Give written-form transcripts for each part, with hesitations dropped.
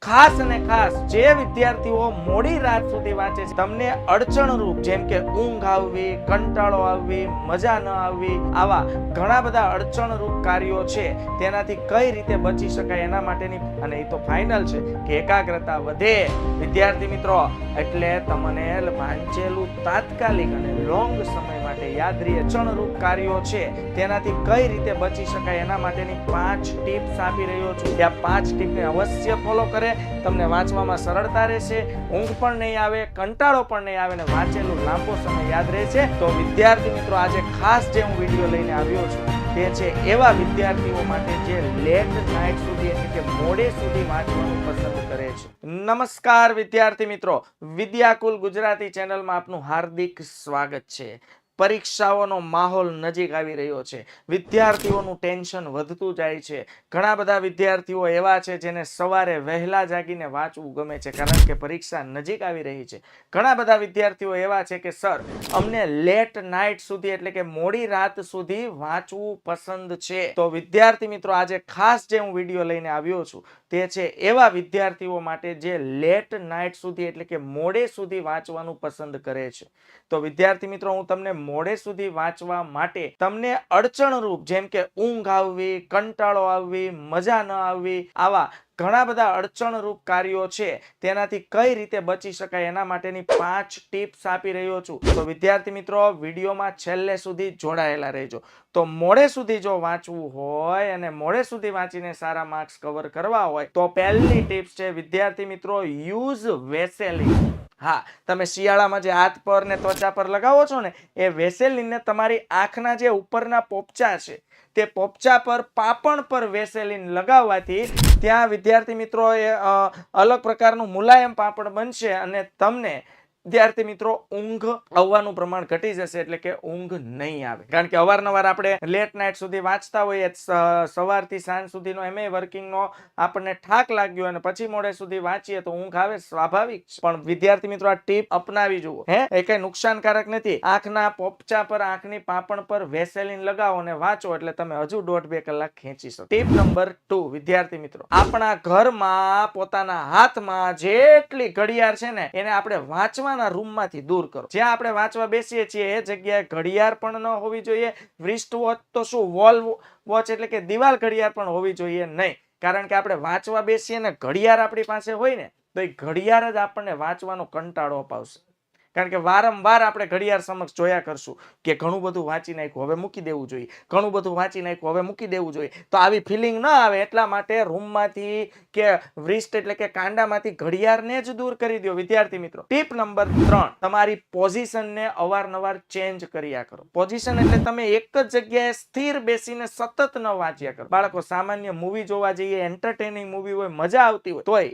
ખાસ અને ખાસ જે વિદ્યાર્થીઓ મોડી રાત સુધી વાંચે છે, તમને અડચણરૂપ જેમ કે ઊંઘ આવવી, કંટાળો આવવી, મજા ન આવવી, આવા ઘણા બધા અડચણરૂપ કાર્યો છે, તેનાથી કઈ રીતે બચી શકાય એના માટેની, અને એ તો ફાઇનલ છે કે એકાગ્રતા વધે વિદ્યાર્થી મિત્રો, એટલે તમને વાંચેલું તાત્કાલિક અને લોંગ સમય માટે યાદ રહે અડચણરૂપ કાર્યો છે, તેનાથી કઈ રીતે બચી શકાય એના માટેની 5 ટિપ્સ આપી રહ્યો છું. આ 5 ટિપને અવશ્ય ફોલો કરે, તમને વાંચવામાં સરળતા રહેશે, ઊંઘ પણ નહીં આવે, કંટાળો પણ નહીં આવે, અને વાંચેલું લાંબો સમય યાદ રહેશે. તો વિદ્યાર્થી મિત્રો, આજે ખાસ જે હું વિડીયો લઈને આવ્યો છું તે છે એવા વિદ્યાર્થીઓ માટે જે લેટ નાઇટ સુધી એટલે કે મોડે સુધી વાંચવાનું પસંદ કરે છે. નમસ્કાર વિદ્યાર્થી મિત્રો, વિદ્યાકુલ ગુજરાતી ચેનલમાં આપનું હાર્દિક સ્વાગત છે. પરીક્ષાઓનો માહોલ નજીક આવી રહ્યો છે, વિદ્યાર્થીઓનું ટેન્શન વધતું જાય છે. ઘણા બધા વિદ્યાર્થીઓ એવા છે જેને સવારે વહેલા જાગીને વાંચવું ગમે છે, કારણ કે પરીક્ષા નજીક આવી રહી છે. ઘણા બધા વિદ્યાર્થીઓ એવા છે કે સર, અમને લેટ નાઇટ સુધી એટલે કે મોડી રાત સુધી વાંચવું પસંદ છે. તો વિદ્યાર્થી મિત્રો, આજે ખાસ જે હું વિડીયો લઈને આવ્યો છું તે છે એવા વિદ્યાર્થીઓ માટે જે લેટ નાઇટ સુધી એટલે કે મોડે સુધી વાંચવાનું પસંદ કરે છે. તો વિદ્યાર્થી મિત્રો, હું તમને મોડે સુધી વાંચવા માટે તમને અડચણરૂપ જેમ કે ઊંઘ આવવી, કંટાળો આવવી, મજા ન આવવી, આવા ઘણા બધા અડચણરૂપ કાર્યો છે, તેનાથી કઈ રીતે બચી શકાય એના માટેની 5 ટિપ્સ આપી રહ્યો છું. તો વિદ્યાર્થી મિત્રો, વિડીયોમાં છેલ્લે સુધી જોડાયેલા રહેજો. તો મોડે સુધી જો વાંચવું હોય અને મોડે સુધી વાંચીને સારા માર્ક્સ કવર કરવા હોય તો પહેલી ટિપ્સ છે વિદ્યાર્થી મિત્રો, યુઝ વેસેલિન. હા, તમે શિયાળામાં જે હાથ પર ને ત્વચા પર લગાવો છો ને, એ વેસેલિનને તમારી આંખના જે ઉપરના પોપચા છે તે પોપચા પર, પાપણ પર વેસેલિન લગાવવાથી ત્યાં વિદ્યાર્થી મિત્રો એ અલગ પ્રકારનું મુલાયમ પાપડ બનશે અને તમને વિદ્યાર્થી મિત્રો ઊંઘ આવવાનું પ્રમાણ ઘટી જશે, એટલે કે ઊંઘ નહીં આવે. કારણ કે અવારનવાર આપણે લેટ નાઇટ સુધી વાંચતા હોઈએ, સવારથી સાંજ સુધીનો એમએ વર્કિંગનો આપણને થાક લાગ્યો અને પછી મોડે સુધી વાંચીએ તો ઊંઘ આવે, સ્વાભાવિક. પણ વિદ્યાર્થી મિત્રો, આ ટીપ અપનાવી જુઓ, એ કઈ નુકસાનકારક નથી. આંખના પોપચા પર, આંખની પાપણ પર વેસેલિન લગાવો અને વાંચો, એટલે તમે હજુ 1.5-2 કલાક ખેંચી શકો. ટીપ નંબર 2 વિદ્યાર્થી મિત્રો, આપણા ઘરમાં પોતાના હાથમાં જેટલી ઘડિયાળ છે ને, એને આપણે વાંચવા રૂમમાંથી દૂર કરો. જ્યાં આપણે વાંચવા બેસીએ છીએ એ જગ્યાએ ઘડિયાળ પણ ન હોવી જોઈએ. રિસ્ટ વોચ તો શું, વોલ વોચ એટલે કે દિવાલ ઘડિયાળ પણ હોવી જોઈએ નહીં. કારણ કે આપણે વાંચવા બેસીએ ને ઘડિયાળ આપણી પાસે હોય ને, તો એ ઘડિયાળ જ આપણને વાંચવાનો કંટાળો અપાવશે. કારણ કે વારંવાર આપણે ઘડિયાળ સમક્ષ જોયા કરશું કે ઘણું બધું વાંચી નાખ્યું, હવે મૂકી દેવું જોઈએ, ઘણું બધું વાંચી નાખ્યું, હવે મૂકી દેવું જોઈએ. તો આવી ફિલિંગ ન આવે એટલા માટે રૂમમાંથી કે વ્રિસ્ટ એટલે કે કાંડામાંથી ઘડિયાળને જ દૂર કરી દો વિદ્યાર્થી મિત્રો. ટીપ નંબર 3, તમારી પોઝિશનને અવારનવાર ચેન્જ કર્યા કરો. પોઝિશન એટલે તમે એક જ જગ્યાએ સ્થિર બેસીને સતત ન વાંચ્યા કરો. બાળકો, સામાન્ય મૂવી જોવા જઈએ, એન્ટરટેનિંગ મૂવી હોય, મજા આવતી હોય, તોય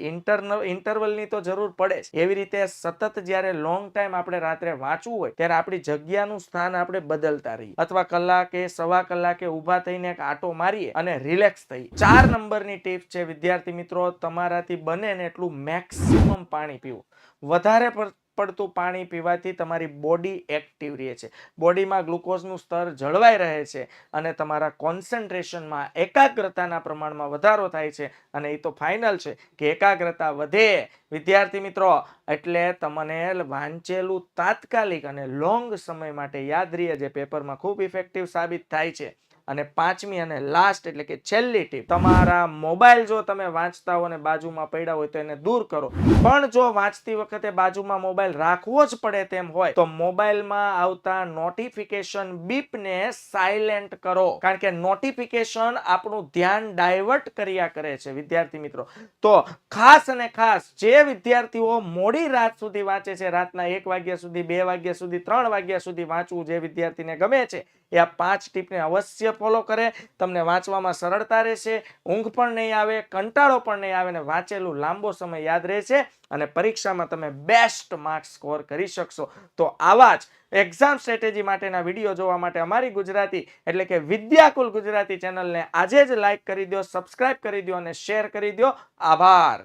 ઇન્ટરવલની તો જરૂર પડે જ. એવી રીતે સતત જ્યારે લોંગ ટાઈમ આપણે રાત્રે વાંચવું હોય ત્યારે આપણી જગ્યાનું સ્થાન આપણે બદલતા રહીએ, અથવા કલાકે, સવા કલાકે ઊભા થઈને એક આટો મારીએ અને રિલેક્સ થઈએ. 4 નંબરની ટિપ છે વિદ્યાર્થી મિત્રો, તમારાથી બને ને એટલું મેક્સિમમ પાણી પીવું. વધારે પડતું પાણી પીવાથી તમારી બોડી એક્ટિવ રહે છે, બોડીમાં ગ્લુકોઝનું સ્તર જળવાઈ રહે છે અને તમારા કોન્સન્ટ્રેશનમાં, એકાગ્રતાના પ્રમાણમાં વધારો થાય છે. અને એ તો ફાઇનલ છે કે એકાગ્રતા વધે વિદ્યાર્થી મિત્રો, એટલે તમને વાંચેલું તાત્કાલિક અને લોંગ સમય માટે યાદ રહે, જે પેપરમાં ખૂબ ઇફેક્ટિવ સાબિત થાય છે. અને 5મી અને લાસ્ટ એટલે કે છેલ્લી ટીપ, તમારા મોબાઈલ જો તમે વાંચતા હો અને બાજુમાં પડ્યા હોય તો એને દૂર કરો. પણ જો વાંચતી વખતે બાજુમાં મોબાઈલ રાખવો જ પડે તેમ હોય તો મોબાઈલમાં આવતા નોટિફિકેશન બીપને સાયલેન્ટ કરો. કારણ કે નોટિફિકેશન આપણું ધ્યાન ડાયવર્ટ કર્યા કરે છે વિદ્યાર્થી મિત્રો. તો ખાસ અને ખાસ જે વિદ્યાર્થીઓ મોડી રાત સુધી વાંચે છે, રાતના 1 વાગ્યા સુધી, 2 વાગ્યા સુધી, 3 વાગ્યા સુધી વાંચવું જે વિદ્યાર્થીને ગમે છે, એ આ 5 ટીપને અવશ્ય ફોલો કરે. તમને વાંચવામાં સરળતા રહેશે, ઊંઘ પણ નહીં આવે, કંટાળો પણ નહીં આવે, અને વાંચેલું લાંબો સમય યાદ રહેશે અને પરીક્ષામાં તમે બેસ્ટ માર્ક્સ સ્કોર કરી શકશો. તો આવા જ એક્ઝામ સ્ટ્રેટેજી માટેના વિડીયો જોવા માટે અમારી ગુજરાતી એટલે કે વિદ્યાકુલ ગુજરાતી ચેનલને આજે જ લાઈક કરી દો, સબસ્ક્રાઇબ કરી દો અને શેર કરી દો. આભાર.